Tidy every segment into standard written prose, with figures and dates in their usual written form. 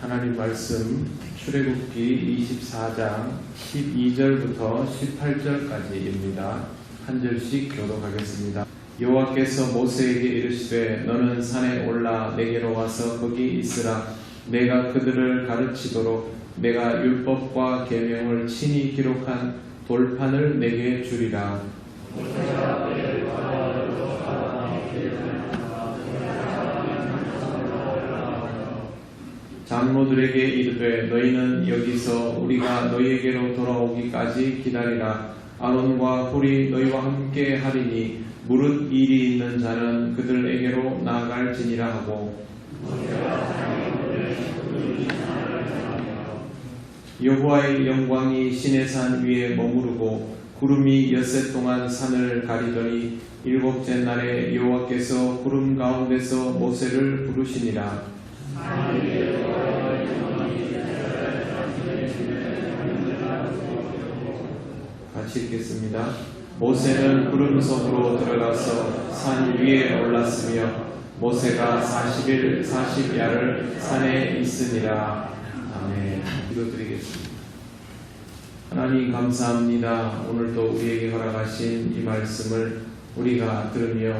하나님 말씀 출애굽기 24장 12절부터 18절까지입니다. 한 절씩 교독하겠습니다. 여호와께서 모세에게 이르시되 너는 산에 올라 내게로 와서 거기 있으라. 내가 그들을 가르치도록 내가 율법과 계명을 친히 기록한 돌판을 내게 주리라. 장로들에게 이르되 너희는 여기서 우리가 너희에게로 돌아오기까지 기다리라. 아론과 훌이 너희와 함께 하리니 무릇 일이 있는 자는 그들에게로 나아갈지니라 하고, 여호와의 영광이 시내산 위에 머무르고 구름이 엿새 동안 산을 가리더니 일곱째 날에 여호와께서 구름 가운데서 모세를 부르시니라. 같이 읽겠습니다. 모세는 구름 속으로 들어가서 산 위에 올랐으며 모세가 40일 40야를 산에 있으니라. 아멘. 기도드리겠습니다. 하나님 감사합니다. 오늘도 우리에게 허락하신 이 말씀을 우리가 들으며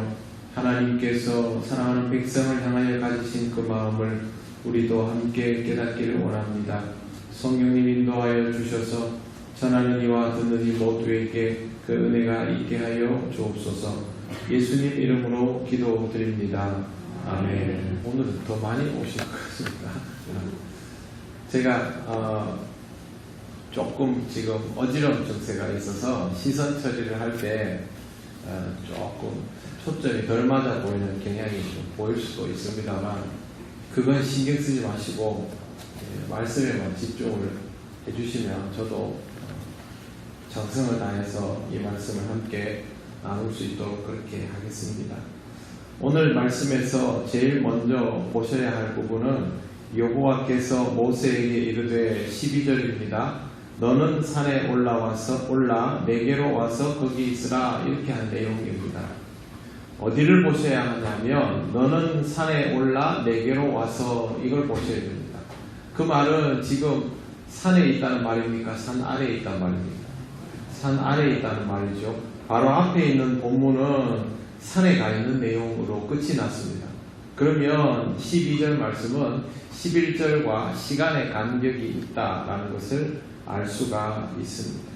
하나님께서 사랑하는 백성을 향하여 가지신 그 마음을 우리도 함께 깨닫기를 원합니다. 성령님 인도하여 주셔서 전하는 이와 듣는 이 모두에게 그 은혜가 있게 하여 주옵소서. 예수님 이름으로 기도드립니다. 아멘. 오늘은 더 많이 오실 것 같습니다. 제가 조금 지금 어지러움 증세가 있어서 시선 처리를 할 때 조금 초점이 덜 맞아 보이는 경향이 좀 보일 수도 있습니다만 그건 신경 쓰지 마시고 말씀에만 집중을 해주시면 저도 정성을 다해서 이 말씀을 함께 나눌 수 있도록 그렇게 하겠습니다. 오늘 말씀에서 제일 먼저 보셔야 할 부분은 여호와께서 모세에게 이르되 12절입니다. 너는 산에 올라 내게로 와서 거기 있으라. 이렇게 한 내용입니다. 어디를 보셔야 하냐면 너는 산에 올라 내게로 와서 이걸 보셔야 됩니다. 그 말은 지금 산에 있다는 말입니까? 산 아래에 있다는 말입니까? 산 아래에 있다는 말이죠. 바로 앞에 있는 본문은 산에 가 있는 내용으로 끝이 났습니다. 그러면 12절 말씀은 11절과 시간의 간격이 있다라는 것을 알 수가 있습니다.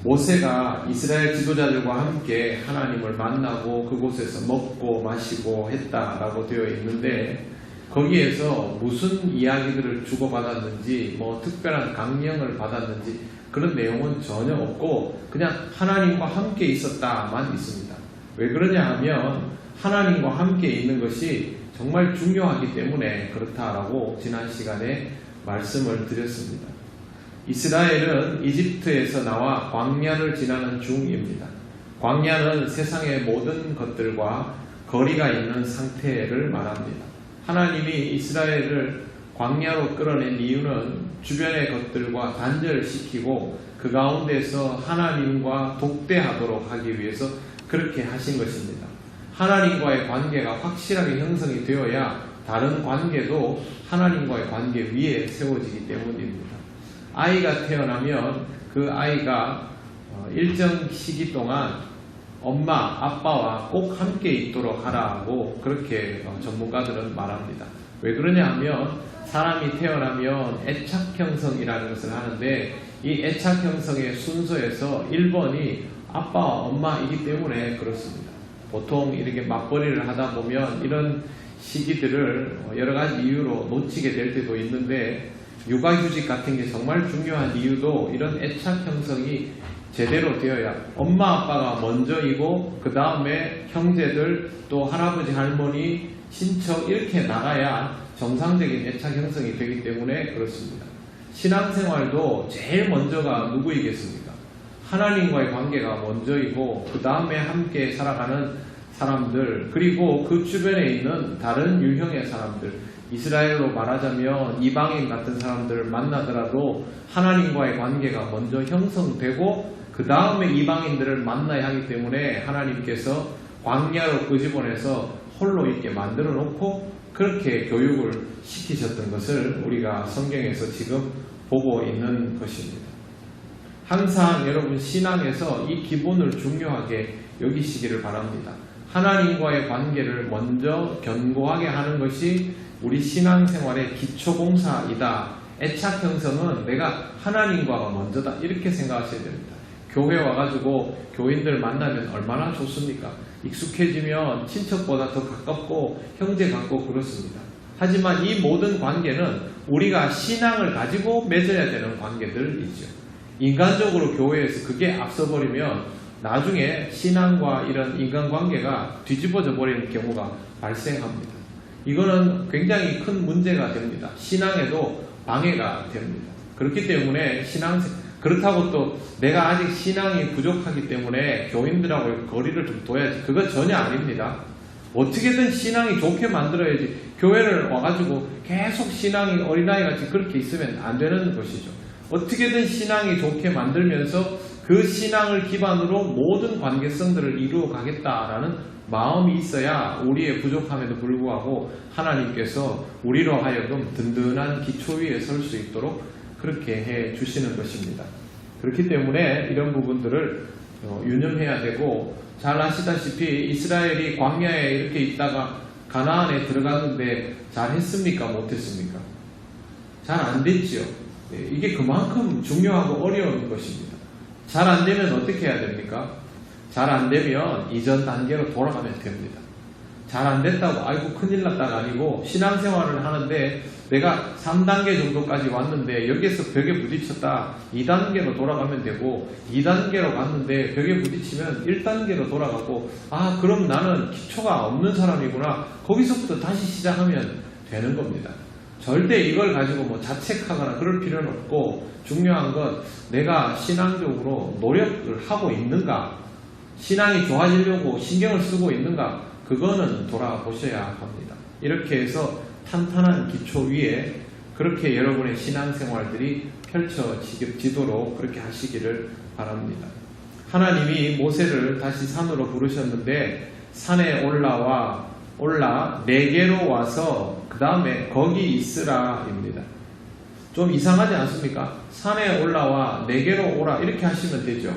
모세가 이스라엘 지도자들과 함께 하나님을 만나고 그곳에서 먹고 마시고 했다라고 되어 있는데 거기에서 무슨 이야기들을 주고받았는지 특별한 강령을 받았는지 그런 내용은 전혀 없고 그냥 하나님과 함께 있었다만 있습니다. 왜 그러냐 하면 하나님과 함께 있는 것이 정말 중요하기 때문에 그렇다라고 지난 시간에 말씀을 드렸습니다. 이스라엘은 이집트에서 나와 광야를 지나는 중입니다. 광야는 세상의 모든 것들과 거리가 있는 상태를 말합니다. 하나님이 이스라엘을 광야로 끌어낸 이유는 주변의 것들과 단절시키고 그 가운데서 하나님과 독대하도록 하기 위해서 그렇게 하신 것입니다. 하나님과의 관계가 확실하게 형성이 되어야 다른 관계도 하나님과의 관계 위에 세워지기 때문입니다. 아이가 태어나면 그 아이가 일정 시기 동안 엄마, 아빠와 꼭 함께 있도록 하라고 그렇게 전문가들은 말합니다. 왜 그러냐 하면 사람이 태어나면 애착 형성이라는 것을 하는데 이 애착 형성의 순서에서 1번이 아빠와 엄마이기 때문에 그렇습니다. 보통 이렇게 맞벌이를 하다 보면 이런 시기들을 여러 가지 이유로 놓치게 될 때도 있는데 육아휴직 같은 게 정말 중요한 이유도 이런 애착 형성이 제대로 되어야 엄마 아빠가 먼저이고 그 다음에 형제들 또 할아버지 할머니 친척 이렇게 나가야 정상적인 애착 형성이 되기 때문에 그렇습니다. 신앙생활도 제일 먼저가 누구이겠습니까? 하나님과의 관계가 먼저이고 그 다음에 함께 살아가는 사람들 그리고 그 주변에 있는 다른 유형의 사람들 이스라엘로 말하자면 이방인 같은 사람들을 만나더라도 하나님과의 관계가 먼저 형성되고 그 다음에 이방인들을 만나야 하기 때문에 하나님께서 광야로 끄집어내서 홀로 있게 만들어 놓고 그렇게 교육을 시키셨던 것을 우리가 성경에서 지금 보고 있는 것입니다. 항상 여러분 신앙에서 이 기본을 중요하게 여기시기를 바랍니다. 하나님과의 관계를 먼저 견고하게 하는 것이 우리 신앙생활의 기초공사이다. 애착 형성은 내가 하나님과가 먼저다. 이렇게 생각하셔야 됩니다. 교회 와가지고 교인들 만나면 얼마나 좋습니까? 익숙해지면 친척보다 더 가깝고 형제 같고 그렇습니다. 하지만 이 모든 관계는 우리가 신앙을 가지고 맺어야 되는 관계들이죠. 인간적으로 교회에서 그게 앞서버리면 나중에 신앙과 이런 인간관계가 뒤집어져 버리는 경우가 발생합니다. 이거는 굉장히 큰 문제가 됩니다. 신앙에도 방해가 됩니다. 그렇기 때문에 그렇다고 또 내가 아직 신앙이 부족하기 때문에 교인들하고 거리를 좀 둬야지. 그거 전혀 아닙니다. 어떻게든 신앙이 좋게 만들어야지. 교회를 와가지고 계속 신앙이 어린아이같이 그렇게 있으면 안 되는 것이죠. 어떻게든 신앙이 좋게 만들면서 그 신앙을 기반으로 모든 관계성들을 이루어 가겠다라는 마음이 있어야 우리의 부족함에도 불구하고 하나님께서 우리로 하여금 든든한 기초 위에 설 수 있도록 그렇게 해 주시는 것입니다. 그렇기 때문에 이런 부분들을 유념해야 되고, 잘 아시다시피 이스라엘이 광야에 이렇게 있다가 가나안에 들어갔는데 잘 했습니까? 못했습니까? 잘 안 됐지요. 이게 그만큼 중요하고 어려운 것입니다. 잘 안 되면 어떻게 해야 됩니까? 잘 안 되면 이전 단계로 돌아가면 됩니다. 잘 안 됐다고 아이고 큰일 났다가 아니고, 신앙생활을 하는데 내가 3단계 정도까지 왔는데 여기에서 벽에 부딪혔다 2단계로 돌아가면 되고, 2단계로 갔는데 벽에 부딪히면 1단계로 돌아가고, 아 그럼 나는 기초가 없는 사람이구나, 거기서부터 다시 시작하면 되는 겁니다. 절대 이걸 가지고 뭐 자책하거나 그럴 필요는 없고, 중요한 건 내가 신앙적으로 노력을 하고 있는가, 신앙이 좋아지려고 신경을 쓰고 있는가, 그거는 돌아보셔야 합니다. 이렇게 해서 탄탄한 기초 위에 그렇게 여러분의 신앙생활들이 펼쳐지도록 그렇게 하시기를 바랍니다. 하나님이 모세를 다시 산으로 부르셨는데 산에 올라 내게로 와서 그 다음에 거기 있으라입니다. 좀 이상하지 않습니까? 산에 올라와 내게로 오라 이렇게 하시면 되죠.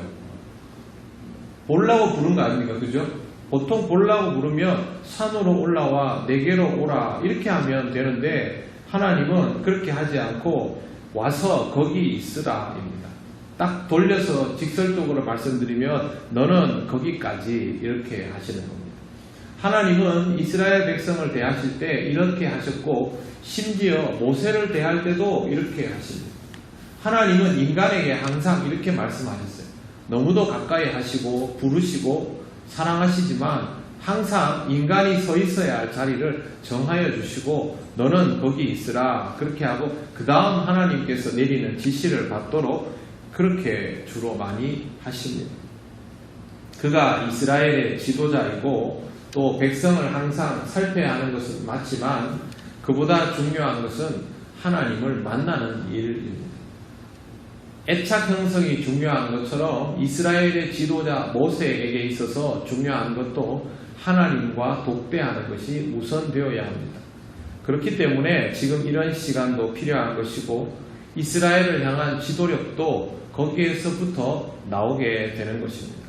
보려고 부른 거 아닙니까? 그죠? 보통 보려고 부르면 산으로 올라와 내게로 오라 이렇게 하면 되는데, 하나님은 그렇게 하지 않고 와서 거기 있으라입니다. 딱 돌려서 직설적으로 말씀드리면 너는 거기까지 이렇게 하시는 겁니다. 하나님은 이스라엘 백성을 대하실 때 이렇게 하셨고, 심지어 모세를 대할 때도 이렇게 하십니다. 하나님은 인간에게 항상 이렇게 말씀하셨어요. 너무도 가까이 하시고 부르시고 사랑하시지만 항상 인간이 서 있어야 할 자리를 정하여 주시고 너는 거기 있으라 그렇게 하고, 그 다음 하나님께서 내리는 지시를 받도록 그렇게 주로 많이 하십니다. 그가 이스라엘의 지도자이고 또 백성을 항상 살펴야 하는 것은 맞지만, 그보다 중요한 것은 하나님을 만나는 일입니다. 애착 형성이 중요한 것처럼 이스라엘의 지도자 모세에게 있어서 중요한 것도 하나님과 독대하는 것이 우선되어야 합니다. 그렇기 때문에 지금 이런 시간도 필요한 것이고, 이스라엘을 향한 지도력도 거기에서부터 나오게 되는 것입니다.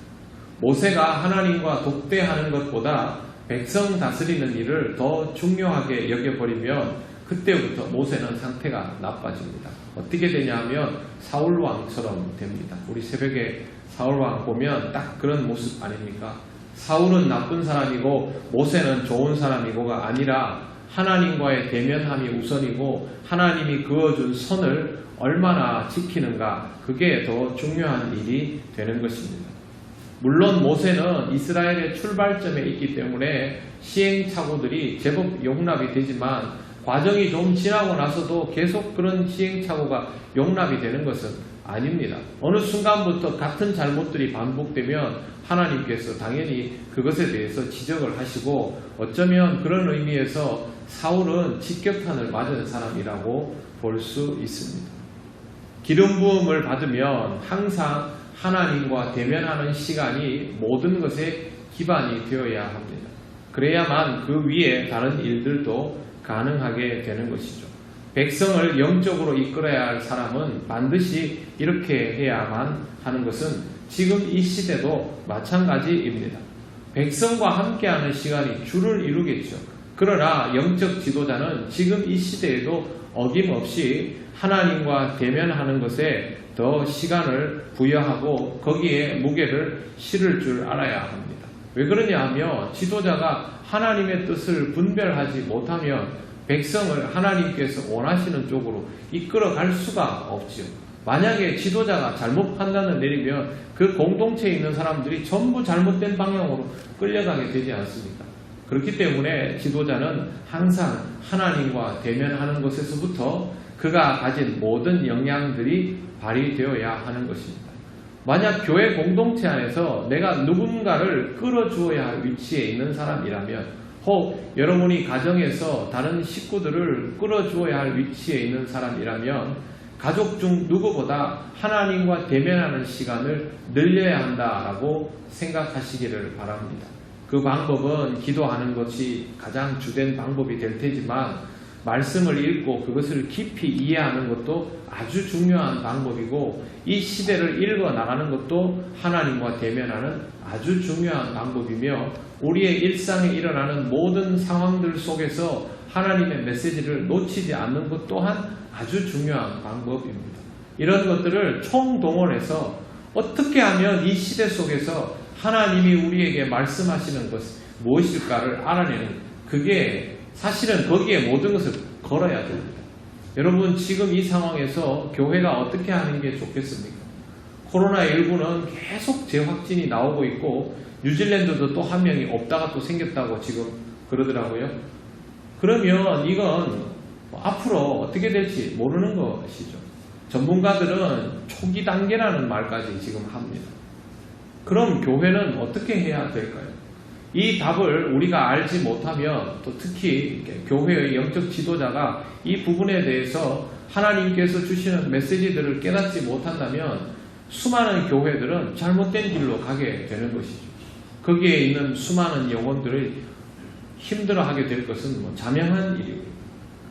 모세가 하나님과 독대하는 것보다 백성 다스리는 일을 더 중요하게 여겨버리면 그때부터 모세는 상태가 나빠집니다. 어떻게 되냐면 사울왕처럼 됩니다. 우리 새벽에 사울왕 보면 딱 그런 모습 아닙니까? 사울은 나쁜 사람이고 모세는 좋은 사람이고가 아니라 하나님과의 대면함이 우선이고 하나님이 그어준 선을 얼마나 지키는가, 그게 더 중요한 일이 되는 것입니다. 물론 모세는 이스라엘의 출발점에 있기 때문에 시행착오들이 제법 용납이 되지만, 과정이 좀 지나고 나서도 계속 그런 시행착오가 용납이 되는 것은 아닙니다. 어느 순간부터 같은 잘못들이 반복되면 하나님께서 당연히 그것에 대해서 지적을 하시고, 어쩌면 그런 의미에서 사울은 직격탄을 맞은 사람이라고 볼 수 있습니다. 기름 부음을 받으면 항상 하나님과 대면하는 시간이 모든 것의 기반이 되어야 합니다. 그래야만 그 위에 다른 일들도 가능하게 되는 것이죠. 백성을 영적으로 이끌어야 할 사람은 반드시 이렇게 해야만 하는 것은 지금 이 시대도 마찬가지입니다. 백성과 함께하는 시간이 주를 이루겠죠. 그러나 영적 지도자는 지금 이 시대에도 어김없이 하나님과 대면하는 것에 더 시간을 부여하고 거기에 무게를 실을 줄 알아야 합니다. 왜 그러냐 하면 지도자가 하나님의 뜻을 분별하지 못하면 백성을 하나님께서 원하시는 쪽으로 이끌어갈 수가 없지요. 만약에 지도자가 잘못 판단을 내리면 그 공동체에 있는 사람들이 전부 잘못된 방향으로 끌려가게 되지 않습니까? 그렇기 때문에 지도자는 항상 하나님과 대면하는 것에서부터 그가 가진 모든 역량들이 발휘되어야 하는 것입니다. 만약 교회 공동체 안에서 내가 누군가를 끌어주어야 할 위치에 있는 사람이라면 혹 여러분이 가정에서 다른 식구들을 끌어주어야 할 위치에 있는 사람이라면 가족 중 누구보다 하나님과 대면하는 시간을 늘려야 한다라고 생각하시기를 바랍니다. 그 방법은 기도하는 것이 가장 주된 방법이 될 테지만 말씀을 읽고 그것을 깊이 이해하는 것도 아주 중요한 방법이고 이 시대를 읽어 나가는 것도 하나님과 대면하는 아주 중요한 방법이며 우리의 일상에 일어나는 모든 상황들 속에서 하나님의 메시지를 놓치지 않는 것 또한 아주 중요한 방법입니다. 이런 것들을 총동원해서 어떻게 하면 이 시대 속에서 하나님이 우리에게 말씀하시는 것이 무엇일까를 알아내는 그게 사실은 거기에 모든 것을 걸어야 됩니다. 여러분 지금 이 상황에서 교회가 어떻게 하는 게 좋겠습니까? 코로나19는 계속 재확진이 나오고 있고 뉴질랜드도 또 한 명이 없다가 또 생겼다고 지금 그러더라고요. 그러면 이건 앞으로 어떻게 될지 모르는 것이죠. 전문가들은 초기 단계라는 말까지 지금 합니다. 그럼 교회는 어떻게 해야 될까요? 이 답을 우리가 알지 못하면 또 특히 교회의 영적 지도자가 이 부분에 대해서 하나님께서 주시는 메시지들을 깨닫지 못한다면 수많은 교회들은 잘못된 길로 가게 되는 것이죠. 거기에 있는 수많은 영혼들이 힘들어하게 될 것은 자명한 일이고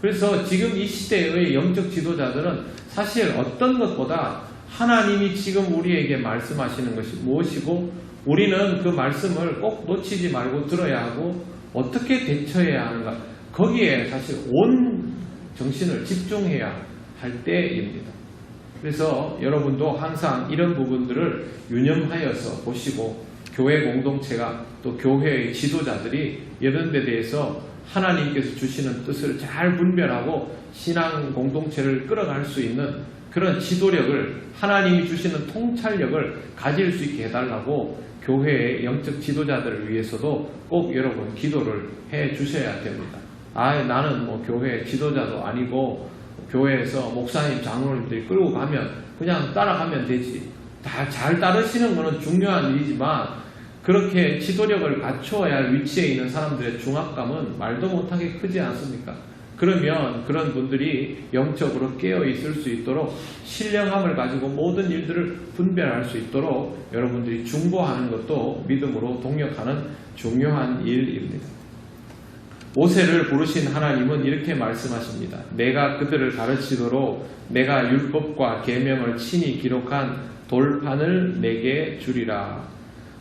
그래서 지금 이 시대의 영적 지도자들은 사실 어떤 것보다 하나님이 지금 우리에게 말씀하시는 것이 무엇이고 우리는 그 말씀을 꼭 놓치지 말고 들어야 하고 어떻게 대처해야 하는가 거기에 사실 온 정신을 집중해야 할 때입니다. 그래서 여러분도 항상 이런 부분들을 유념하여서 보시고 교회 공동체가 또 교회의 지도자들이 이런 데 대해서 하나님께서 주시는 뜻을 잘 분별하고 신앙 공동체를 끌어갈 수 있는 그런 지도력을 하나님이 주시는 통찰력을 가질 수 있게 해달라고 교회의 영적 지도자들을 위해서도 꼭 여러분 기도를 해 주셔야 됩니다. 나는 뭐 교회 지도자도 아니고 교회에서 목사님 장로님들이 끌고 가면 그냥 따라가면 되지. 다 잘 따르시는 것은 중요한 일이지만 그렇게 지도력을 갖추어야 할 위치에 있는 사람들의 중압감은 말도 못하게 크지 않습니까? 그러면 그런 분들이 영적으로 깨어 있을 수 있도록 신령함을 가지고 모든 일들을 분별할 수 있도록 여러분들이 중보하는 것도 믿음으로 동력하는 중요한 일입니다. 모세를 부르신 하나님은 이렇게 말씀하십니다. 내가 그들을 가르치도록 내가 율법과 계명을 친히 기록한 돌판을 내게 주리라.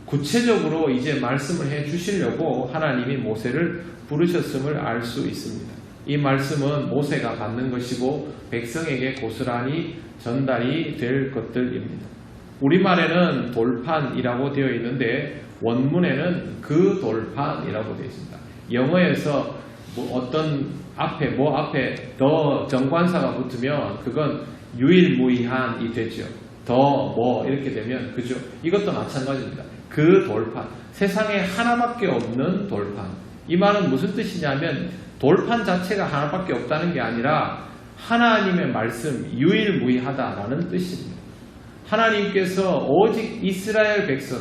구체적으로 이제 말씀을 해 주시려고 하나님이 모세를 부르셨음을 알 수 있습니다. 이 말씀은 모세가 받는 것이고 백성에게 고스란히 전달이 될 것들입니다. 우리말에는 돌판이라고 되어 있는데 원문에는 그 돌판이라고 되어 있습니다. 영어에서 어떤 앞에 더 정관사가 붙으면 그건 유일무이한이 되죠. 더 이렇게 되면 그죠? 이것도 마찬가지입니다. 그 돌판, 세상에 하나밖에 없는 돌판. 이 말은 무슨 뜻이냐면 돌판 자체가 하나밖에 없다는 게 아니라 하나님의 말씀 유일무이하다라는 뜻입니다. 하나님께서 오직 이스라엘 백성,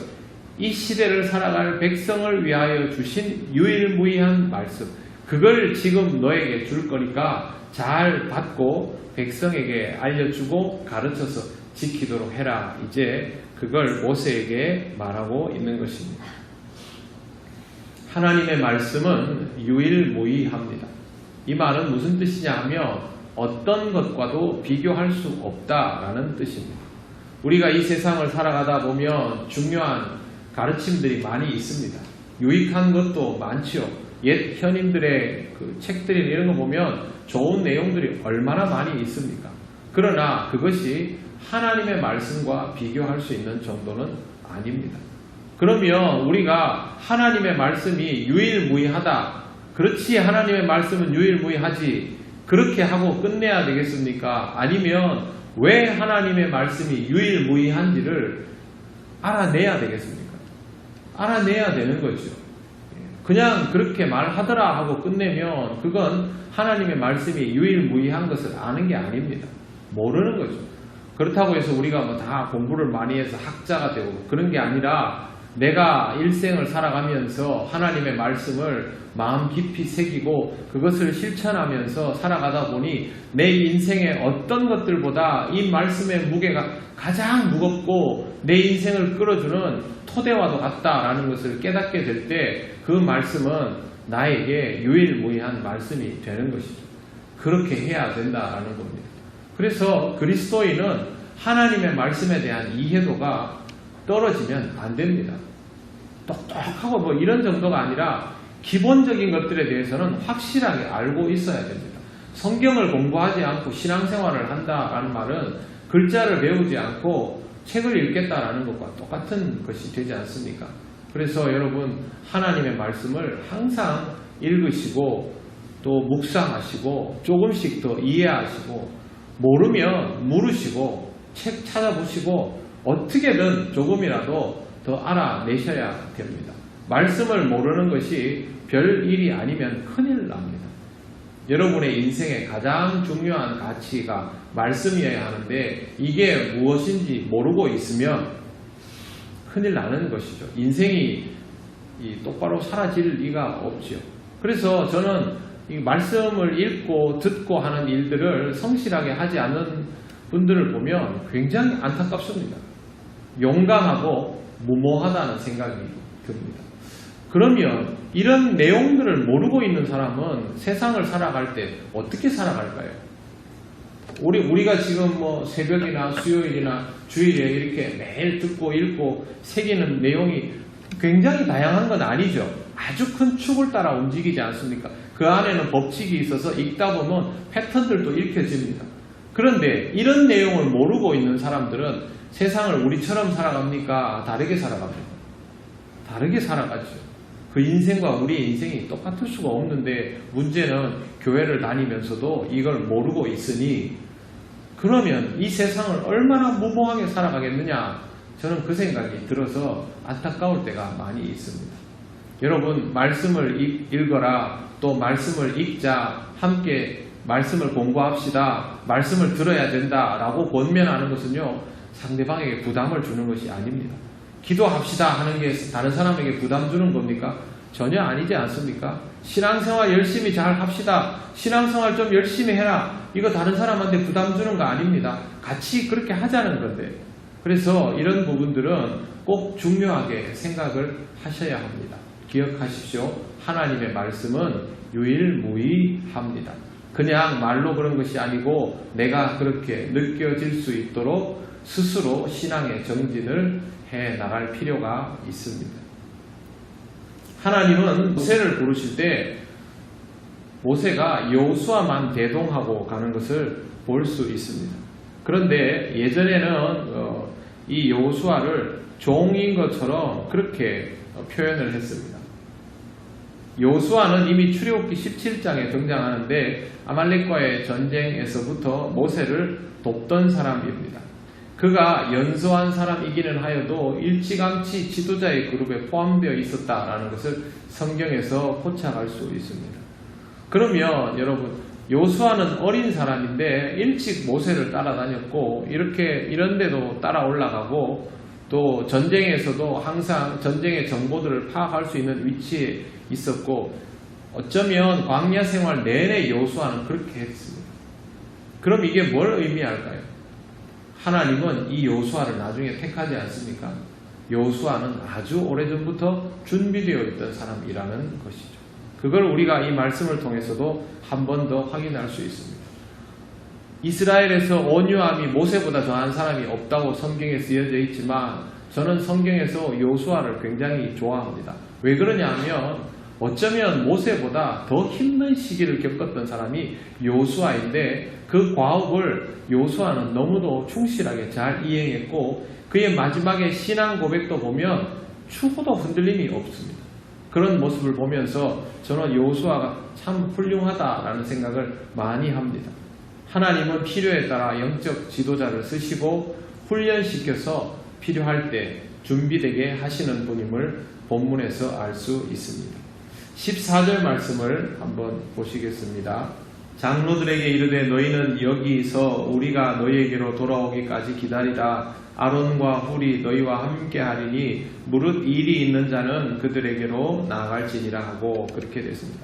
이 시대를 살아갈 백성을 위하여 주신 유일무이한 말씀, 그걸 지금 너에게 줄 거니까 잘 받고 백성에게 알려주고 가르쳐서 지키도록 해라. 이제 그걸 모세에게 말하고 있는 것입니다. 하나님의 말씀은 유일무이합니다. 이 말은 무슨 뜻이냐 하면 어떤 것과도 비교할 수 없다라는 뜻입니다. 우리가 이 세상을 살아가다 보면 중요한 가르침들이 많이 있습니다. 유익한 것도 많지요. 옛 현인들의 그 책들이나 이런 거 보면 좋은 내용들이 얼마나 많이 있습니까? 그러나 그것이 하나님의 말씀과 비교할 수 있는 정도는 아닙니다. 그러면 우리가 하나님의 말씀이 유일무이하다. 그렇지, 하나님의 말씀은 유일무이하지. 그렇게 하고 끝내야 되겠습니까? 아니면 왜 하나님의 말씀이 유일무이한지를 알아내야 되겠습니까? 알아내야 되는 거죠. 그냥 그렇게 말하더라 하고 끝내면 그건 하나님의 말씀이 유일무이한 것을 아는 게 아닙니다. 모르는 거죠. 그렇다고 해서 우리가 뭐 다 공부를 많이 해서 학자가 되고 그런 게 아니라 내가 일생을 살아가면서 하나님의 말씀을 마음 깊이 새기고 그것을 실천하면서 살아가다 보니 내 인생의 어떤 것들보다 이 말씀의 무게가 가장 무겁고 내 인생을 끌어주는 토대와도 같다라는 것을 깨닫게 될 때 그 말씀은 나에게 유일무이한 말씀이 되는 것이죠. 그렇게 해야 된다라는 겁니다. 그래서 그리스도인은 하나님의 말씀에 대한 이해도가 떨어지면 안 됩니다. 똑똑하고 뭐 이런 정도가 아니라 기본적인 것들에 대해서는 확실하게 알고 있어야 됩니다. 성경을 공부하지 않고 신앙생활을 한다라는 말은 글자를 배우지 않고 책을 읽겠다라는 것과 똑같은 것이 되지 않습니까? 그래서 여러분 하나님의 말씀을 항상 읽으시고 또 묵상하시고 조금씩 더 이해하시고 모르면 물으시고 책 찾아보시고 어떻게든 조금이라도 더 알아내셔야 됩니다. 말씀을 모르는 것이 별 일이 아니면 큰일 납니다. 여러분의 인생의 가장 중요한 가치가 말씀이어야 하는데 이게 무엇인지 모르고 있으면 큰일 나는 것이죠. 인생이 똑바로 사라질 리가 없지요. 그래서 저는 이 말씀을 읽고 듣고 하는 일들을 성실하게 하지 않는 분들을 보면 굉장히 안타깝습니다. 용감하고 무모하다는 생각이 듭니다. 그러면 이런 내용들을 모르고 있는 사람은 세상을 살아갈 때 어떻게 살아갈까요? 우리가 지금 뭐 새벽이나 수요일이나 주일에 이렇게 매일 듣고 읽고 새기는 내용이 굉장히 다양한 건 아니죠. 아주 큰 축을 따라 움직이지 않습니까? 그 안에는 법칙이 있어서 읽다 보면 패턴들도 읽혀집니다. 그런데 이런 내용을 모르고 있는 사람들은 세상을 우리처럼 살아갑니까? 다르게 살아갑니다. 다르게 살아가죠. 그 인생과 우리의 인생이 똑같을 수가 없는데 문제는 교회를 다니면서도 이걸 모르고 있으니 그러면 이 세상을 얼마나 무모하게 살아가겠느냐 저는 그 생각이 들어서 안타까울 때가 많이 있습니다. 여러분 말씀을 읽어라 또 말씀을 읽자 함께 말씀을 공부합시다 말씀을 들어야 된다라고 권면하는 것은요 상대방에게 부담을 주는 것이 아닙니다. 기도합시다 하는 게 다른 사람에게 부담 주는 겁니까? 전혀 아니지 않습니까? 신앙생활 열심히 잘 합시다. 신앙생활 좀 열심히 해라. 이거 다른 사람한테 부담 주는 거 아닙니다. 같이 그렇게 하자는 건데. 그래서 이런 부분들은 꼭 중요하게 생각을 하셔야 합니다. 기억하십시오. 하나님의 말씀은 유일무이합니다. 그냥 말로 그런 것이 아니고 내가 그렇게 느껴질 수 있도록 스스로 신앙의 정진을 해 나갈 필요가 있습니다. 하나님은 모세를 부르실 때 모세가 여호수아만 대동하고 가는 것을 볼 수 있습니다. 그런데 예전에는 이 여호수아를 종인 것처럼 그렇게 표현을 했습니다. 여호수아는 이미 출애굽기 17장에 등장하는데 아말렉과의 전쟁에서부터 모세를 돕던 사람입니다. 그가 연소한 사람이기는 하여도 일찌감치 지도자의 그룹에 포함되어 있었다라는 것을 성경에서 포착할 수 있습니다. 그러면 여러분 여호수아는 어린 사람인데 일찍 모세를 따라다녔고 이런 데도 따라 올라가고 또 전쟁에서도 항상 전쟁의 정보들을 파악할 수 있는 위치에 있었고 어쩌면 광야 생활 내내 여호수아는 그렇게 했습니다. 그럼 이게 뭘 의미할까요? 하나님은 이 여호수아를 나중에 택하지 않습니까? 여호수아는 아주 오래전부터 준비되어 있던 사람이라는 것이죠. 그걸 우리가 이 말씀을 통해서도 한 번 더 확인할 수 있습니다. 이스라엘에서 온유함이 모세보다 더한 사람이 없다고 성경에 쓰여져 있지만 저는 성경에서 요수아를 굉장히 좋아합니다. 왜 그러냐면 어쩌면 모세보다 더 힘든 시기를 겪었던 사람이 요수아인데 그 과업을 요수아는 너무도 충실하게 잘 이행했고 그의 마지막에 신앙 고백도 보면 추구도 흔들림이 없습니다. 그런 모습을 보면서 저는 요수아가 참 훌륭하다라는 생각을 많이 합니다. 하나님은 필요에 따라 영적 지도자를 쓰시고 훈련시켜서 필요할 때 준비되게 하시는 분임을 본문에서 알 수 있습니다. 14절 말씀을 한번 보시겠습니다. 장로들에게 이르되 너희는 여기서 우리가 너희에게로 돌아오기까지 기다리라. 아론과 훌이 너희와 함께 하리니 무릇 일이 있는 자는 그들에게로 나아갈지니라 하고 그렇게 됐습니다.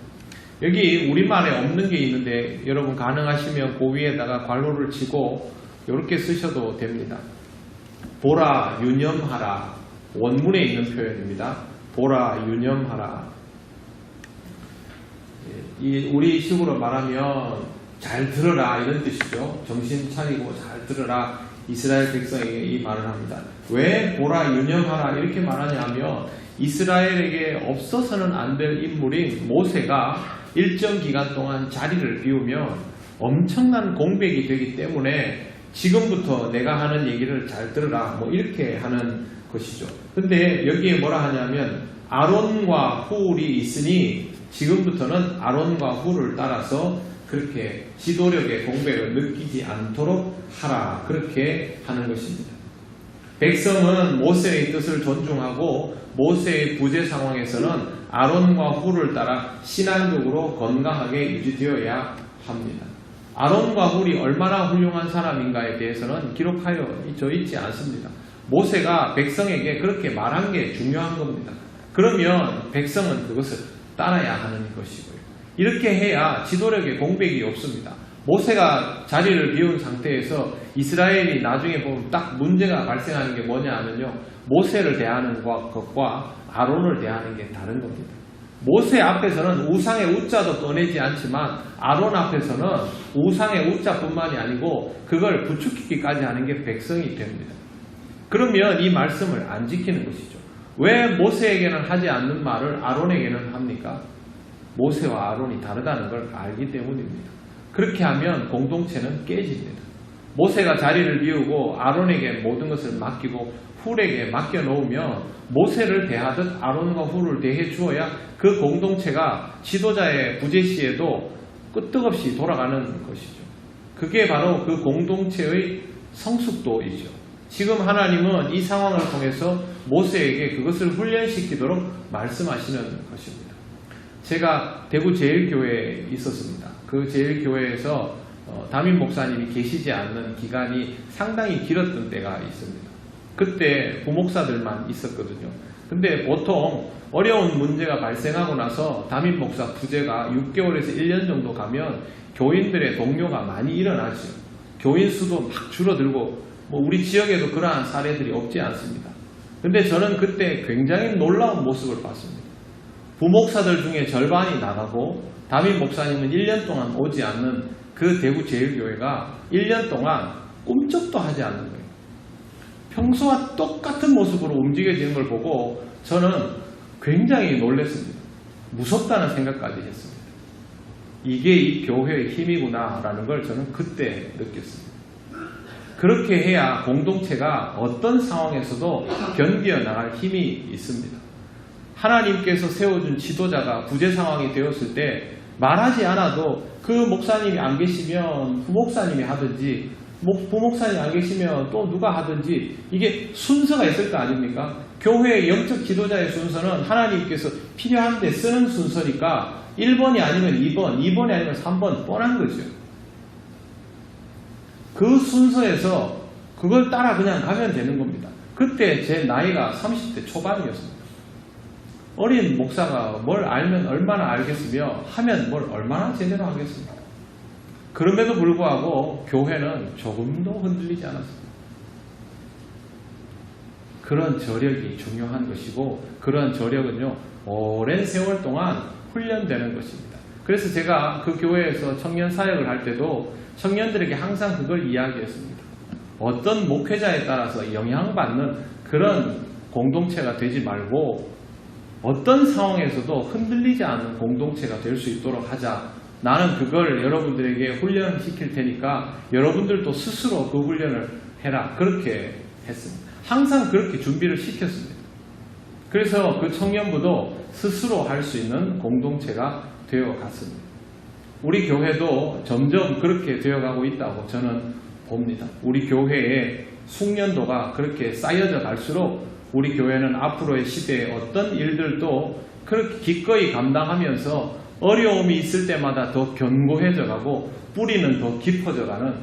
여기 우리말에 없는 게 있는데 여러분 가능하시면 그 위에다가 괄호를 치고 이렇게 쓰셔도 됩니다. 보라 유념하라. 원문에 있는 표현입니다. 보라 유념하라. 우리 식으로 말하면 잘 들어라 이런 뜻이죠. 정신 차리고 잘 들어라. 이스라엘 백성에게 이 말을 합니다. 왜 보라 유념하라 이렇게 말하냐면 이스라엘에게 없어서는 안 될 인물인 모세가 일정 기간 동안 자리를 비우면 엄청난 공백이 되기 때문에 지금부터 내가 하는 얘기를 잘 들으라 뭐 이렇게 하는 것이죠. 근데 여기에 뭐라 하냐면 아론과 훌이 있으니 지금부터는 아론과 훌을 따라서 그렇게 지도력의 공백을 느끼지 않도록 하라 그렇게 하는 것입니다. 백성은 모세의 뜻을 존중하고 모세의 부재 상황에서는 아론과 훌을 따라 신앙적으로 건강하게 유지되어야 합니다. 아론과 훌이 얼마나 훌륭한 사람인가에 대해서는 기록하여 있지 않습니다. 모세가 백성에게 그렇게 말한 게 중요한 겁니다. 그러면 백성은 그것을 따라야 하는 것이고요. 이렇게 해야 지도력의 공백이 없습니다. 모세가 자리를 비운 상태에서 이스라엘이 나중에 보면 딱 문제가 발생하는 게 뭐냐 하면요. 모세를 대하는 것과 아론을 대하는 게 다른 겁니다. 모세 앞에서는 우상의 우자도 꺼내지 않지만 아론 앞에서는 우상의 우자뿐만이 아니고 그걸 부추기기까지 하는 게 백성이 됩니다. 그러면 이 말씀을 안 지키는 것이죠. 왜 모세에게는 하지 않는 말을 아론에게는 합니까? 모세와 아론이 다르다는 걸 알기 때문입니다. 그렇게 하면 공동체는 깨집니다. 모세가 자리를 비우고 아론에게 모든 것을 맡기고 훌에게 맡겨놓으면 모세를 대하듯 아론과 훌을 대해 주어야 그 공동체가 지도자의 부재 시에도 끄떡없이 돌아가는 것이죠. 그게 바로 그 공동체의 성숙도이죠. 지금 하나님은 이 상황을 통해서 모세에게 그것을 훈련시키도록 말씀하시는 것입니다. 제가 대구 제일교회에 있었습니다. 그 제일교회에서 담임 목사님이 계시지 않는 기간이 상당히 길었던 때가 있습니다. 그때 부목사들만 있었거든요. 근데 보통 어려운 문제가 발생하고 나서 담임 목사 부재가 6개월에서 1년 정도 가면 교인들의 동료가 많이 일어나죠. 교인 수도 막 줄어들고 우리 지역에도 그러한 사례들이 없지 않습니다. 근데 저는 그때 굉장히 놀라운 모습을 봤습니다. 부목사들 중에 절반이 나가고 담임 목사님은 1년 동안 오지 않는 그 대구 제일교회가 1년 동안 꿈쩍도 하지 않는 거예요. 평소와 똑같은 모습으로 움직여지는 걸 보고 저는 굉장히 놀랐습니다. 무섭다는 생각까지 했습니다. 이게 이 교회의 힘이구나 라는 걸 저는 그때 느꼈습니다. 그렇게 해야 공동체가 어떤 상황에서도 견디어 나갈 힘이 있습니다. 하나님께서 세워준 지도자가 부재 상황이 되었을 때 말하지 않아도 그 목사님이 안 계시면 부목사님이 하든지 부목사님이 안 계시면 또 누가 하든지 이게 순서가 있을 거 아닙니까? 교회의 영적 지도자의 순서는 하나님께서 필요한 데 쓰는 순서니까 1번이 아니면 2번, 2번이 아니면 3번 뻔한 거죠. 그 순서에서 그걸 따라 그냥 가면 되는 겁니다. 그때 제 나이가 30대 초반이었습니다. 어린 목사가 뭘 알면 얼마나 알겠으며 하면 뭘 얼마나 제대로 하겠습니까? 그럼에도 불구하고 교회는 조금도 흔들리지 않았습니다. 그런 저력이 중요한 것이고 그런 저력은요 오랜 세월 동안 훈련되는 것입니다. 그래서 제가 그 교회에서 청년 사역을 할 때도 청년들에게 항상 그걸 이야기했습니다. 어떤 목회자에 따라서 영향받는 그런 공동체가 되지 말고 어떤 상황에서도 흔들리지 않는 공동체가 될 수 있도록 하자. 나는 그걸 여러분들에게 훈련시킬 테니까 여러분들도 스스로 그 훈련을 해라. 그렇게 했습니다. 항상 그렇게 준비를 시켰습니다. 그래서 그 청년부도 스스로 할 수 있는 공동체가 되어 갔습니다. 우리 교회도 점점 그렇게 되어가고 있다고 저는 봅니다. 우리 교회의 숙련도가 그렇게 쌓여져 갈수록 우리 교회는 앞으로의 시대에 어떤 일들도 그렇게 기꺼이 감당하면서 어려움이 있을 때마다 더 견고해져 가고 뿌리는 더 깊어져 가는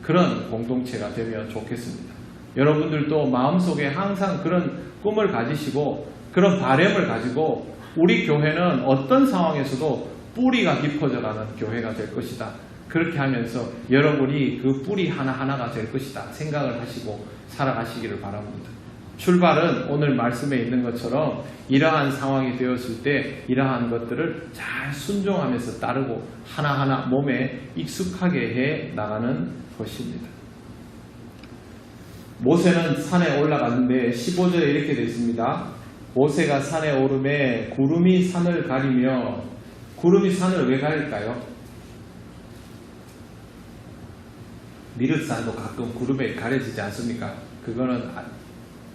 그런 공동체가 되면 좋겠습니다. 여러분들도 마음속에 항상 그런 꿈을 가지시고 그런 바람을 가지고 우리 교회는 어떤 상황에서도 뿌리가 깊어져 가는 교회가 될 것이다. 그렇게 하면서 여러분이 그 뿌리 하나하나가 될 것이다 생각을 하시고 살아가시기를 바랍니다. 출발은 오늘 말씀에 있는 것처럼 이러한 상황이 되었을 때 이러한 것들을 잘 순종하면서 따르고 하나하나 몸에 익숙하게 해 나가는 것입니다. 모세는 산에 올라갔는데 15절에 이렇게 되어 있습니다. 모세가 산에 오르매 구름이 산을 가리며, 구름이 산을 왜 가릴까요? 미륵산도 가끔 구름에 가려지지 않습니까? 그거는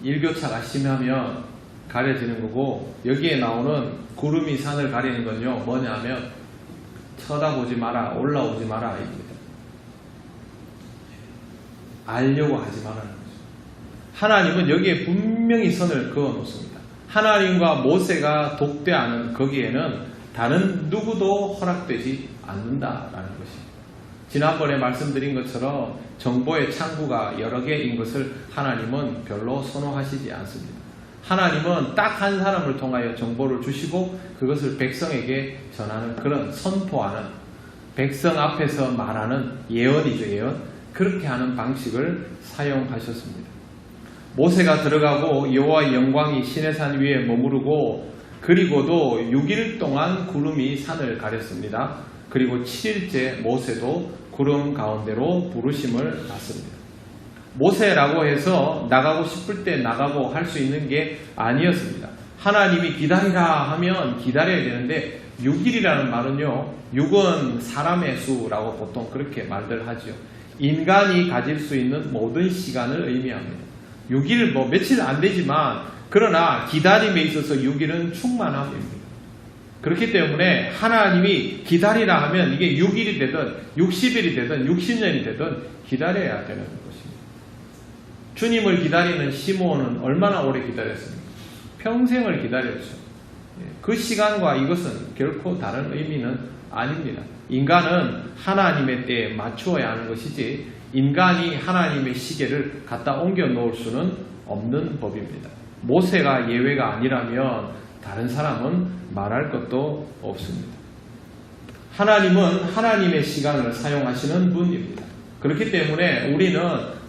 일교차가 심하면 가려지는 거고, 여기에 나오는 구름이 산을 가리는 건요 뭐냐면 쳐다보지 마라, 올라오지 마라 입니다. 알려고 하지 말라는 거죠. 하나님은 여기에 분명히 선을 그어 놓습니다. 하나님과 모세가 독대하는 거기에는 다른 누구도 허락되지 않는다라는 것입니다. 지난번에 말씀드린 것처럼 정보의 창구가 여러 개인 것을 하나님은 별로 선호하시지 않습니다. 하나님은 딱 한 사람을 통하여 정보를 주시고 그것을 백성에게 전하는, 그런 선포하는, 백성 앞에서 말하는 예언이죠, 예언. 그렇게 하는 방식을 사용하셨습니다. 모세가 들어가고 여호와의 영광이 시내산 위에 머무르고, 그리고도 6일 동안 구름이 산을 가렸습니다. 그리고 7일째 모세도 구름 가운데로 부르심을 받습니다. 모세라고 해서 나가고 싶을 때 나가고 할 수 있는 게 아니었습니다. 하나님이 기다리라 하면 기다려야 되는데 6일이라는 말은요, 6은 사람의 수라고 보통 그렇게 말들 하죠. 인간이 가질 수 있는 모든 시간을 의미합니다. 6일 며칠 안 되지만 그러나 기다림에 있어서 6일은 충만함입니다. 그렇기 때문에 하나님이 기다리라 하면 이게 6일이 되든 60일이 되든 60년이 되든 기다려야 되는 것입니다. 주님을 기다리는 시므온은 얼마나 오래 기다렸습니까? 평생을 기다렸죠. 그 시간과 이것은 결코 다른 의미는 아닙니다. 인간은 하나님의 때에 맞추어야 하는 것이지 인간이 하나님의 시계를 갖다 옮겨 놓을 수는 없는 법입니다. 모세가 예외가 아니라면 다른 사람은 말할 것도 없습니다. 하나님은 하나님의 시간을 사용하시는 분입니다. 그렇기 때문에 우리는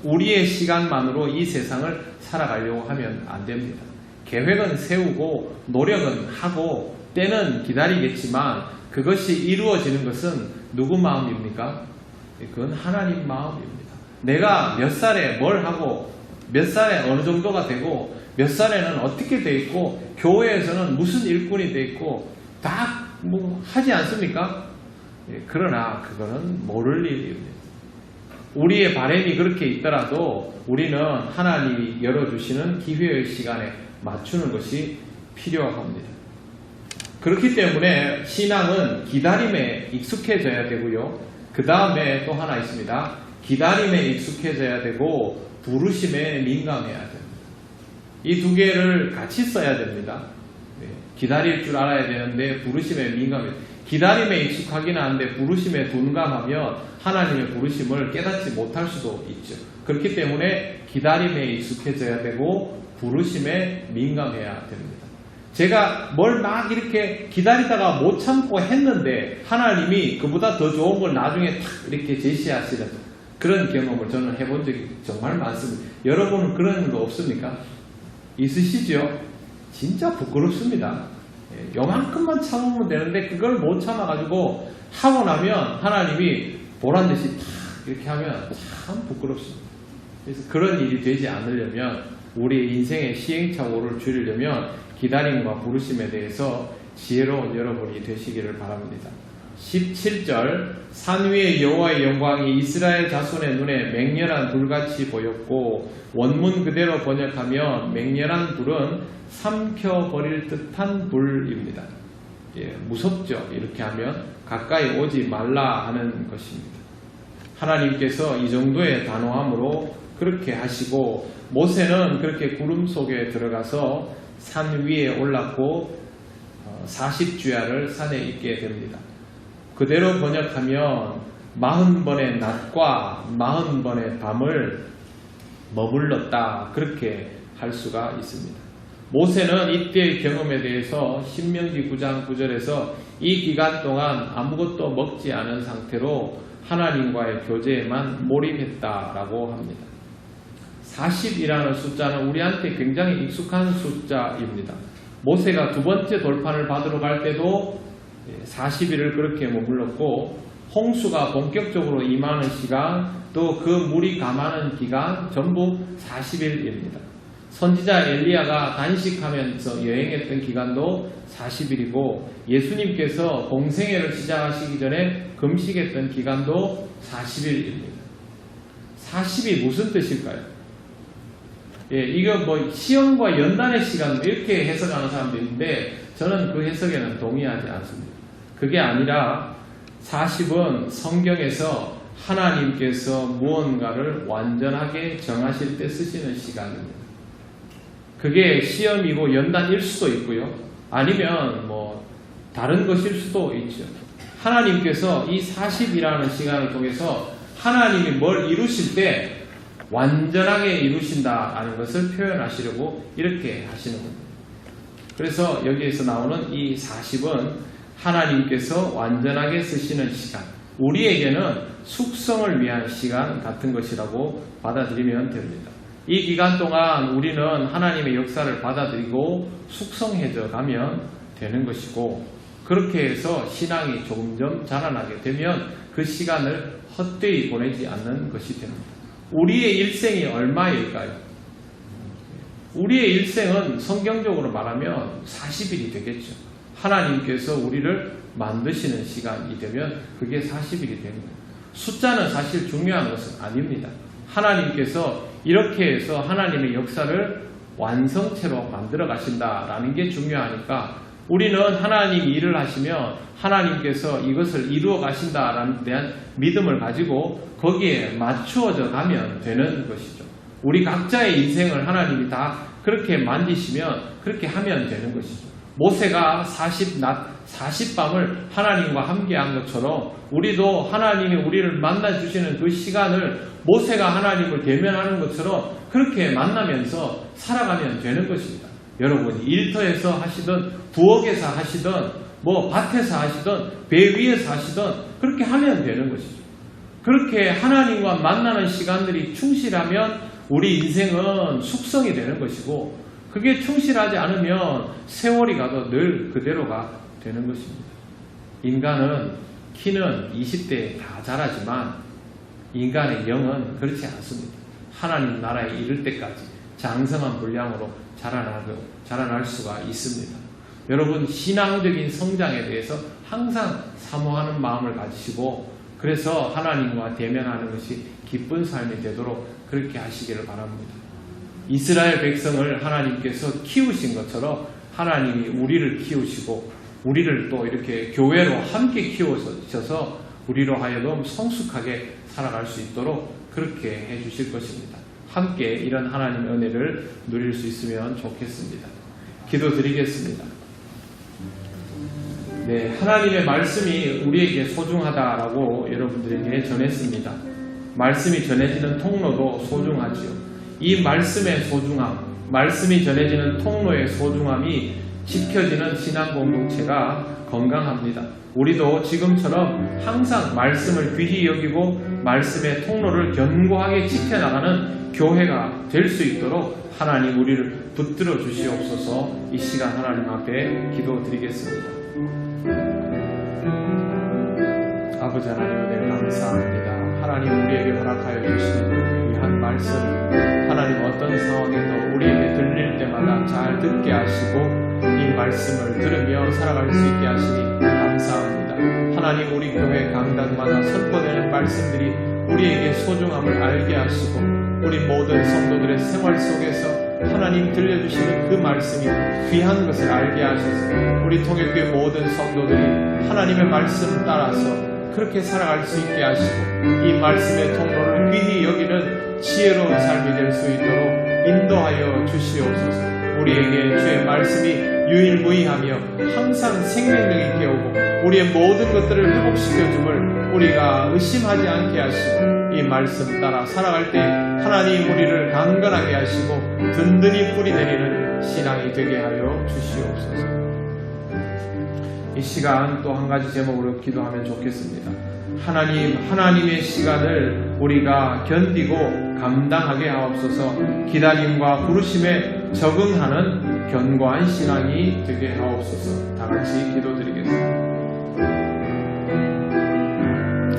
우리의 시간만으로 이 세상을 살아가려고 하면 안 됩니다. 계획은 세우고 노력은 하고 때는 기다리겠지만 그것이 이루어지는 것은 누구 마음입니까? 그건 하나님 마음입니다. 내가 몇 살에 뭘 하고 몇 살에 어느 정도가 되고 몇 살에는 어떻게 돼 있고 교회에서는 무슨 일꾼이 돼 있고 다 하지 않습니까? 그러나 그거는 모를 일입니다. 우리의 바람이 그렇게 있더라도 우리는 하나님이 열어주시는 기회의 시간에 맞추는 것이 필요합니다. 그렇기 때문에 신앙은 기다림에 익숙해져야 되고요. 그 다음에 또 하나 있습니다. 기다림에 익숙해져야 되고 부르심에 민감해야 됩니다. 이 두 개를 같이 써야 됩니다. 기다릴 줄 알아야 되는데 부르심에 민감해야 됩니다. 기다림에 익숙하긴 한데 부르심에 둔감하면 하나님의 부르심을 깨닫지 못할 수도 있죠. 그렇기 때문에 기다림에 익숙해져야 되고 부르심에 민감해야 됩니다. 제가 뭘 막 이렇게 기다리다가 못 참고 했는데 하나님이 그보다 더 좋은 걸 나중에 탁 이렇게 제시하시는 그런 경험을 저는 해본 적이 정말 많습니다. 여러분은 그런 거 없습니까? 있으시죠? 진짜 부끄럽습니다. 요만큼만 참으면 되는데 그걸 못 참아가지고 하고 나면 하나님이 보란듯이 탁 이렇게 하면 참 부끄럽습니다. 그래서 그런 일이 되지 않으려면 우리의 인생의 시행착오를 줄이려면 기다림과 부르심에 대해서 지혜로운 여러분이 되시기를 바랍니다. 17절 산 위의 여호와의 영광이 이스라엘 자손의 눈에 맹렬한 불같이 보였고 원문 그대로 번역하면 맹렬한 불은 삼켜버릴 듯한 불입니다. 무섭죠. 이렇게 하면 가까이 오지 말라 하는 것입니다. 하나님께서 이 정도의 단호함으로 그렇게 하시고 모세는 그렇게 구름 속에 들어가서 산 위에 올랐고 40주야를 산에 있게 됩니다. 그대로 번역하면 40번의 낮과 40번의 밤을 머물렀다 그렇게 할 수가 있습니다. 모세는 이때의 경험에 대해서 신명기 9장 9절에서 이 기간 동안 아무것도 먹지 않은 상태로 하나님과의 교제에만 몰입했다라고 합니다. 40이라는 숫자는 우리한테 굉장히 익숙한 숫자입니다. 모세가 두 번째 돌판을 받으러 갈 때도 40일을 그렇게 머물렀고 홍수가 본격적으로 임하는 시간 또 그 물이 감하는 기간 전부 40일입니다. 선지자 엘리야가 단식하면서 여행했던 기간도 40일이고 예수님께서 공생애를 시작하시기 전에 금식했던 기간도 40일입니다. 40이 무슨 뜻일까요? 이거 뭐 시험과 연단의 시간 이렇게 해석하는 사람도 있는데 저는 그 해석에는 동의하지 않습니다. 그게 아니라 40은 성경에서 하나님께서 무언가를 완전하게 정하실 때 쓰시는 시간입니다. 그게 시험이고 연단일 수도 있고요. 아니면 뭐 다른 것일 수도 있죠. 하나님께서 이 40이라는 시간을 통해서 하나님이 뭘 이루실 때 완전하게 이루신다라는 것을 표현하시려고 이렇게 하시는 겁니다. 그래서 여기에서 나오는 이 40은 하나님께서 완전하게 쓰시는 시간, 우리에게는 숙성을 위한 시간 같은 것이라고 받아들이면 됩니다. 이 기간 동안 우리는 하나님의 역사를 받아들이고 숙성해져 가면 되는 것이고 그렇게 해서 신앙이 점점 자라나게 되면 그 시간을 헛되이 보내지 않는 것이 됩니다. 우리의 일생이 얼마일까요? 우리의 일생은 성경적으로 말하면 40일이 되겠죠. 하나님께서 우리를 만드시는 시간이 되면 그게 40일이 됩니다. 숫자는 사실 중요한 것은 아닙니다. 하나님께서 이렇게 해서 하나님의 역사를 완성체로 만들어 가신다라는 게 중요하니까 우리는 하나님이 일을 하시면 하나님께서 이것을 이루어 가신다라는 대한 믿음을 가지고 거기에 맞추어져 가면 되는 것이죠. 우리 각자의 인생을 하나님이 다 그렇게 만드시면 그렇게 하면 되는 것이죠. 모세가 40낮 40밤을 하나님과 함께한 것처럼 우리도 하나님이 우리를 만나주시는 그 시간을 모세가 하나님을 대면하는 것처럼 그렇게 만나면서 살아가면 되는 것입니다. 여러분이 일터에서 하시든 부엌에서 하시든 뭐 밭에서 하시든 배 위에서 하시든 그렇게 하면 되는 것이죠. 그렇게 하나님과 만나는 시간들이 충실하면 우리 인생은 숙성이 되는 것이고 그게 충실하지 않으면 세월이 가도 늘 그대로가 되는 것입니다. 인간은 키는 20대에 다 자라지만 인간의 영은 그렇지 않습니다. 하나님 나라에 이를 때까지 장성한 분량으로 자라날 수가 있습니다. 여러분 신앙적인 성장에 대해서 항상 사모하는 마음을 가지시고 그래서 하나님과 대면하는 것이 기쁜 삶이 되도록 그렇게 하시기를 바랍니다. 이스라엘 백성을 하나님께서 키우신 것처럼 하나님이 우리를 키우시고 우리를 또 이렇게 교회로 함께 키우셔서 우리로 하여금 성숙하게 살아갈 수 있도록 그렇게 해주실 것입니다. 함께 이런 하나님의 은혜를 누릴 수 있으면 좋겠습니다. 기도드리겠습니다. 네, 하나님의 말씀이 우리에게 소중하다라고 여러분들에게 전했습니다. 말씀이 전해지는 통로도 소중하지요. 이 말씀의 소중함, 말씀이 전해지는 통로의 소중함이 지켜지는 신앙 공동체가 건강합니다. 우리도 지금처럼 항상 말씀을 귀히 여기고 말씀의 통로를 견고하게 지켜나가는 교회가 될 수 있도록 하나님 우리를 붙들어 주시옵소서. 이 시간 하나님 앞에 기도드리겠습니다. 아버지 하나님 은혜 감사합니다. 하나님 우리에게 허락하여 주시는 이 한 말씀, 하나님 어떤 상황에도 우리에게 들릴 때마다 잘 듣게 하시고 이 말씀을 들으며 살아갈 수 있게 하시니 감사합니다. 하나님 우리 교회 강단마다 선포되는 말씀들이 우리에게 소중함을 알게 하시고 우리 모든 성도들의 생활 속에서 하나님 들려주시는 그 말씀이 귀한 것을 알게 하셔서 우리 통역교회 모든 성도들이 하나님의 말씀 따라서 그렇게 살아갈 수 있게 하시고 이 말씀의 통로를 귀히 여기는 지혜로운 삶이 될 수 있도록 인도하여 주시옵소서. 우리에게 주의 말씀이 유일무이하며 항상 생명력 있게 오고 우리의 모든 것들을 회복시켜줌을 우리가 의심하지 않게 하시고 이 말씀 따라 살아갈 때 하나님 우리를 강건하게 하시고 든든히 뿌리내리는 신앙이 되게 하여 주시옵소서. 이 시간 또 한 가지 제목으로 기도하면 좋겠습니다. 하나님의 시간을 우리가 견디고 감당하게 하옵소서. 기다림과 부르심에 적응하는 견고한 신앙이 되게 하옵소서. 다 같이 기도드리겠습니다.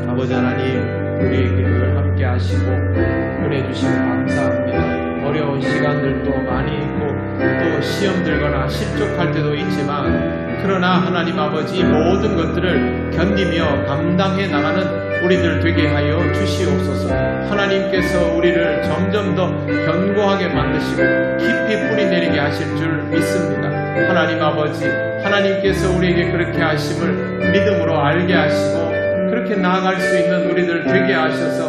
아버지 하나님, 우리에게 늘 함께 하시고 은혜 주시고 감사합니다. 어려운 시간들도 많이 있고 또 시험 들거나 실족할 때도 있지만 그러나 하나님 아버지 모든 것들을 견디며 감당해 나가는 우리들 되게 하여 주시옵소서. 하나님께서 우리를 점점 더 견고하게 만드시고 깊이 뿌리내리게 하실 줄 믿습니다. 하나님 아버지, 하나님께서 우리에게 그렇게 하심을 믿음으로 알게 하시고 그렇게 나아갈 수 있는 우리들 되게 하셔서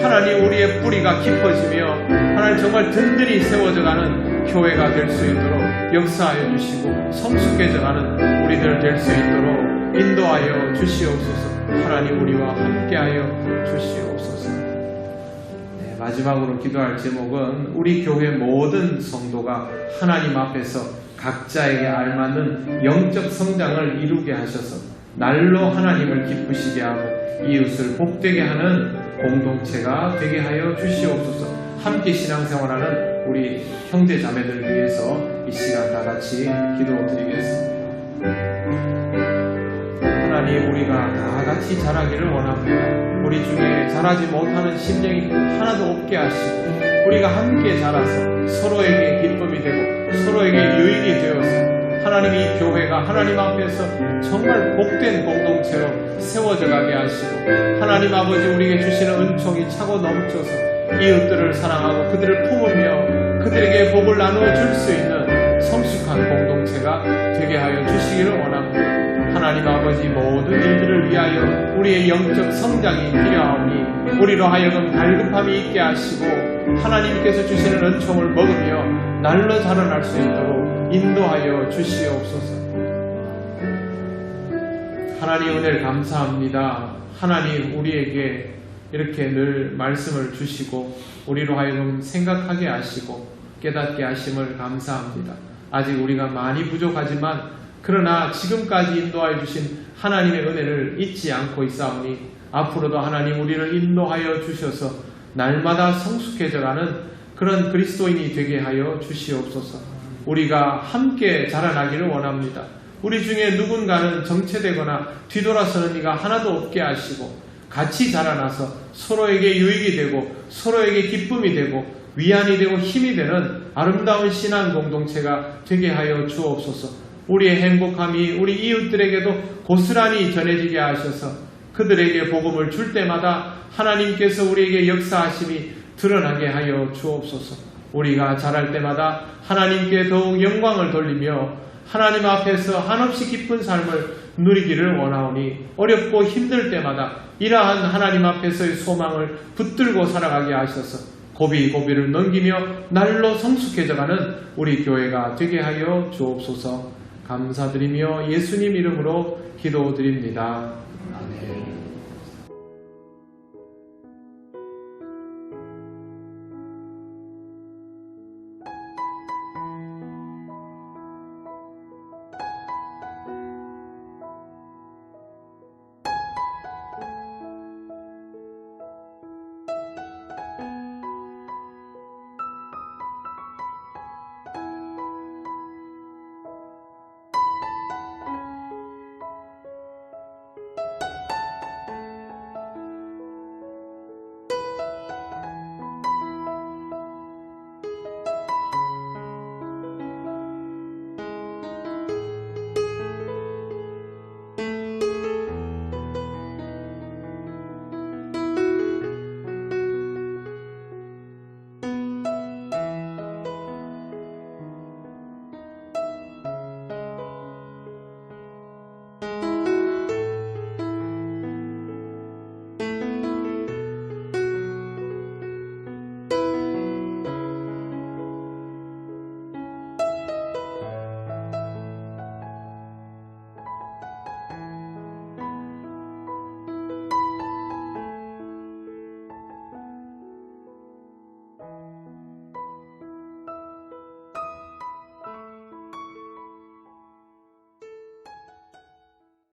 하나님 우리의 뿌리가 깊어지며 하나님 정말 든든히 세워져가는 교회가 될 수 있도록 역사하여 주시고 성숙해져가는 우리들 될 수 있도록 인도하여 주시옵소서. 하나님 우리와 함께하여 주시옵소서. 네, 마지막으로 기도할 제목은 우리 교회 모든 성도가 하나님 앞에서 각자에게 알맞는 영적 성장을 이루게 하셔서 날로 하나님을 기쁘시게 하고 이웃을 복되게 하는 공동체가 되게 하여 주시옵소서. 함께 신앙생활하는 우리 형제 자매들을 위해서 이 시간 다 같이 기도드리겠습니다. 하나님, 우리가 다 같이 자라기를 원합니다. 우리 중에 자라지 못하는 심령이 하나도 없게 하시고 우리가 함께 자라서 서로에게 기쁨이 되고 서로에게 유익이 되어서 하나님 이 교회가 하나님 앞에서 정말 복된 공동체로 세워져 가게 하시고 하나님 아버지 우리에게 주시는 은총이 차고 넘쳐서 이웃들을 사랑하고 그들을 품으며 그들에게 복을 나누어 줄 수 있는 성숙한 공동체가 되게 하여 주시기를 원합니다. 하나님 아버지 모든 일들을 위하여 우리의 영적 성장이 필요하오니 우리로 하여금 갈급함이 있게 하시고 하나님께서 주시는 은총을 먹으며 날로 자라날 수 있도록 인도하여 주시옵소서. 하나님 은혜를 감사합니다. 하나님 우리에게 이렇게 늘 말씀을 주시고 우리로 하여금 생각하게 하시고 깨닫게 하심을 감사합니다. 아직 우리가 많이 부족하지만 그러나 지금까지 인도하여 주신 하나님의 은혜를 잊지 않고 있사오니 앞으로도 하나님 우리를 인도하여 주셔서 날마다 성숙해져가는 그런 그리스도인이 되게 하여 주시옵소서. 우리가 함께 자라나기를 원합니다. 우리 중에 누군가는 정체되거나 뒤돌아서는 이가 하나도 없게 하시고 같이 자라나서 서로에게 유익이 되고 서로에게 기쁨이 되고 위안이 되고 힘이 되는 아름다운 신앙 공동체가 되게 하여 주옵소서. 우리의 행복함이 우리 이웃들에게도 고스란히 전해지게 하셔서 그들에게 복음을 줄 때마다 하나님께서 우리에게 역사하심이 드러나게 하여 주옵소서. 우리가 자랄 때마다 하나님께 더욱 영광을 돌리며 하나님 앞에서 한없이 기쁜 삶을 누리기를 원하오니 어렵고 힘들 때마다 이러한 하나님 앞에서의 소망을 붙들고 살아가게 하셔서 고비고비를 넘기며 날로 성숙해져가는 우리 교회가 되게 하여 주옵소서. 감사드리며 예수님 이름으로 기도드립니다. 아멘.